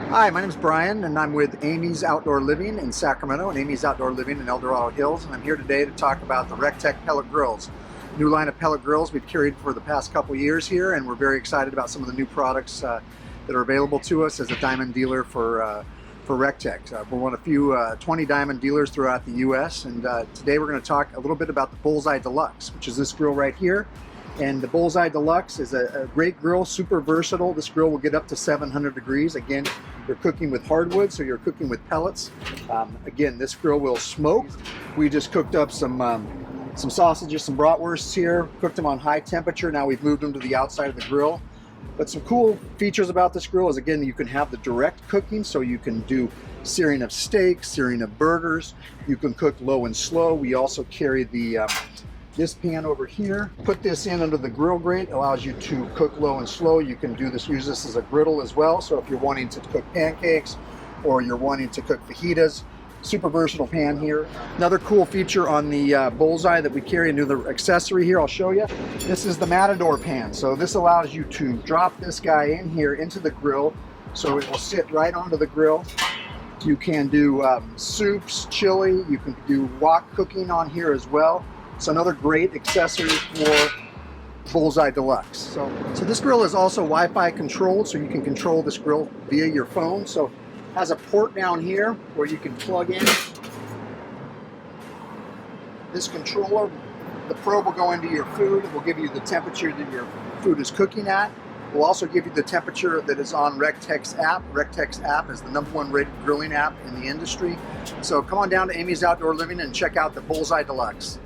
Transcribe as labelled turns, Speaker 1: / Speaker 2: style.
Speaker 1: Hi, my name is Brian, and I'm with Emigh's Outdoor Living in Sacramento and Emigh's Outdoor Living in El Dorado Hills, and I'm here today to talk about the Recteq pellet grills. New line of pellet grills we've carried for the past couple years here, and we're very excited about some of the new products that are available to us as a diamond dealer for Recteq. We're one of few 20 diamond dealers throughout the U.S., and today we're going to talk a little bit about the Bullseye Deluxe, which is this grill right here. And the Bullseye Deluxe is a great grill, super versatile. This grill will get up to 700 degrees. Again, you're cooking with hardwood, so you're cooking with pellets. Again, this grill will smoke. We just cooked up some sausages, some bratwursts here, cooked them on high temperature. Now we've moved them to the outside of the grill. But some cool features about this grill is, again, you can have the direct cooking, so you can do searing of steaks, searing of burgers. You can cook low and slow. We also carry this pan over here. Put this in under the grill grate, allows you to cook low and slow. You can use this as a griddle as well. So if you're wanting to cook pancakes or you're wanting to cook fajitas, super versatile pan here. Another cool feature on the Bullseye that we carry, another accessory here, I'll show you. This is the Matador pan. So this allows you to drop this guy in here into the grill, so it will sit right onto the grill. You can do soups, chili, you can do wok cooking on here as well. It's another great accessory for Bullseye Deluxe. So this grill is also Wi-Fi controlled, so you can control this grill via your phone. So it has a port down here where you can plug in this controller. The probe will go into your food. It will give you the temperature that your food is cooking at. It will also give you the temperature that is on Recteq's app. Recteq's app is the #1 rated grilling app in the industry. So come on down to Emigh's Outdoor Living and check out the Bullseye Deluxe.